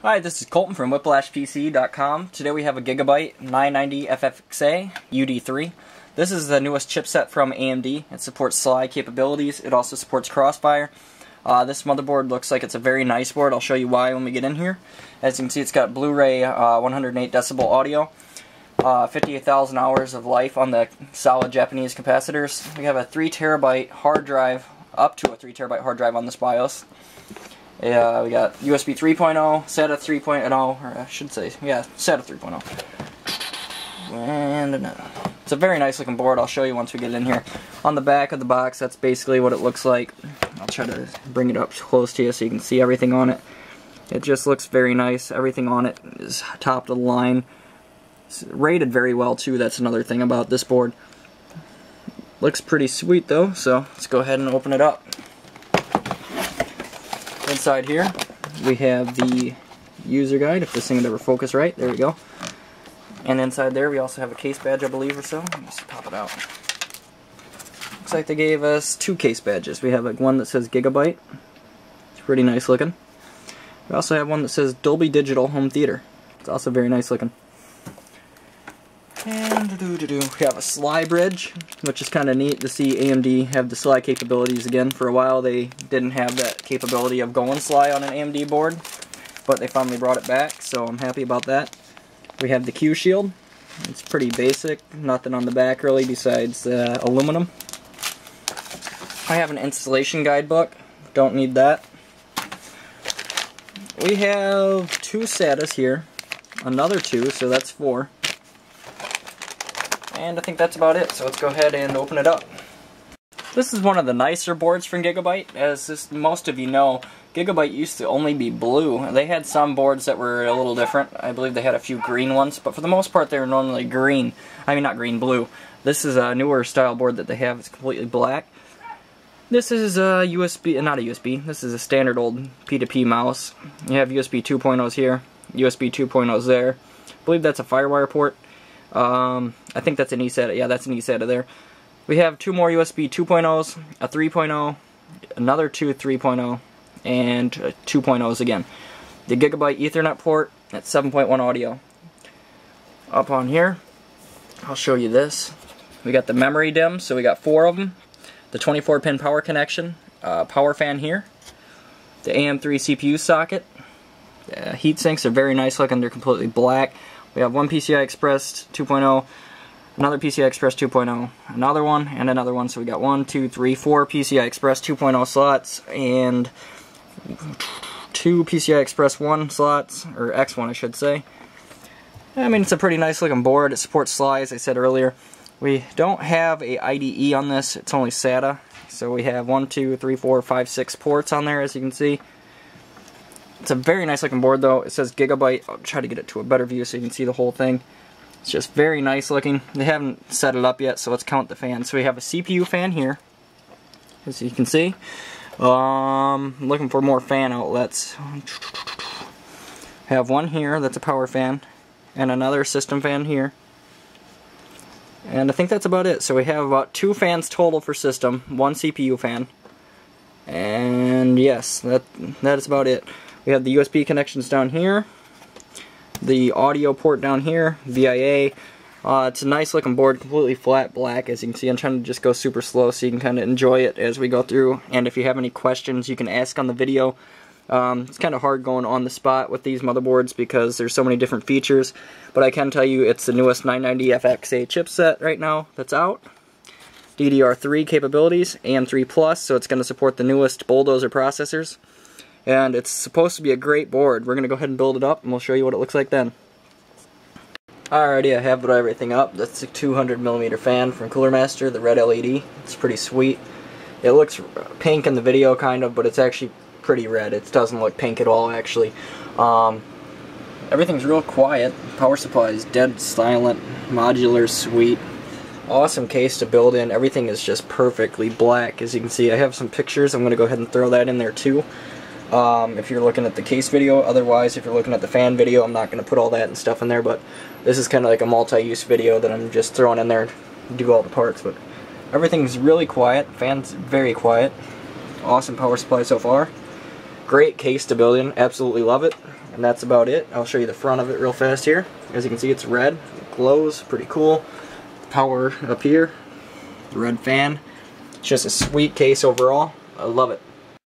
Hi, this is Colton from WhiplashPC.com. Today we have a Gigabyte 990FXA-UD3. This is the newest chipset from AMD. It supports slide capabilities. It also supports Crossfire. This motherboard looks like it's a very nice board. I'll show you why when we get in here. As you can see, it's got Blu-ray 108 decibel audio, 58,000 hours of life on the solid Japanese capacitors. We have a 3 terabyte hard drive, up to a 3 terabyte hard drive on this BIOS. Yeah, we got USB 3.0, SATA 3.0, or I should say, yeah, SATA 3.0. And it's a very nice looking board. I'll show you once we get in here. On the back of the box, that's basically what it looks like. I'll try to bring it up close to you so you can see everything on it. It just looks very nice. Everything on it is top of the line. It's rated very well too. That's another thing about this board. Looks pretty sweet though, so let's go ahead and open it up. Inside here, we have the user guide, if this thing would ever focus right. There we go. And inside there, we also have a case badge, I believe, or so. Let me just pop it out. Looks like they gave us 2 case badges. We have like one that says Gigabyte. It's pretty nice looking. We also have one that says Dolby Digital Home Theater. It's also very nice looking. And we have a slide bridge, which is kind of neat to see AMD have the slide capabilities again. For a while they didn't have that capability of going slide on an AMD board, but they finally brought it back, so I'm happy about that. We have the Q shield. It's pretty basic, nothing on the back really besides aluminum. I have an installation guidebook, don't need that. We have 2 SATAs here, another 2, so that's 4. And I think that's about it, so let's go ahead and open it up. This is one of the nicer boards from Gigabyte. As most of you know, Gigabyte used to only be blue. They had some boards that were a little different. I believe they had a few green ones, but for the most part they were normally green. I mean, not green, blue. This is a newer style board that they have. It's completely black. This is a USB, not a USB, this is a standard old P2P mouse. You have USB 2.0s here, USB 2.0s there. I believe that's a FireWire port. I think that's an eSATA. Yeah, that's an eSATA there. We have 2 more USB 2.0s, a 3.0, another 2 3.0, and 2.0s again. The Gigabyte Ethernet port at 7.1 audio. Up on here, I'll show you this. We got the memory DIMM, so we got 4 of them. The 24-pin power connection, power fan here. The AM3 CPU socket. The heat sinks are very nice looking. They're completely black. We have one PCI Express 2.0, another PCI Express 2.0, another one, and another one. So we got 1, 2, 3, 4 PCI Express 2.0 slots, and 2 PCI Express 1 slots, or X1 I should say. I mean, it's a pretty nice looking board. It supports SLI, as I said earlier. We don't have a IDE on this, it's only SATA. So we have 1, 2, 3, 4, 5, 6 ports on there, as you can see. It's a very nice looking board though. It says Gigabyte. I'll try to get it to a better view so you can see the whole thing. It's just very nice looking. They haven't set it up yet, so let's count the fans. So we have a CPU fan here, as you can see. I'm looking for more fan outlets. I have one here that's a power fan, and another system fan here. And I think that's about it. So we have about 2 fans total for system, 1 CPU fan. And yes, that is about it. We have the USB connections down here, the audio port down here, VIA. It's a nice looking board, completely flat black, as you can see. I'm trying to just go super slow so you can kind of enjoy it as we go through. And if you have any questions, you can ask on the video. It's kind of hard going on the spot with these motherboards because there's so many different features. But I can tell you it's the newest 990FXA chipset right now that's out. DDR3 capabilities, AM3+, so it's going to support the newest Bulldozer processors. And it's supposed to be a great board. We're going to go ahead and build it up, and we'll show you what it looks like then. Alrighty, I have everything up. That's a 200mm fan from Cooler Master, the red LED. It's pretty sweet. It looks pink in the video, kind of, but it's actually pretty red. It doesn't look pink at all, actually. Everything's real quiet. Power supply is dead silent. Modular, sweet. Awesome case to build in. Everything is just perfectly black, as you can see. I have some pictures. I'm going to go ahead and throw that in there too. If you're looking at the case video. Otherwise, if you're looking at the fan video, I'm not going to put all that and stuff in there, but this is kind of like a multi-use video that I'm just throwing in there to do all the parts. But everything's really quiet. Fan's very quiet. Awesome power supply so far. Great case to build in. Absolutely love it. And that's about it. I'll show you the front of it real fast here. As you can see, it's red. It glows. Pretty cool. Power up here. The red fan. It's just a sweet case overall. I love it.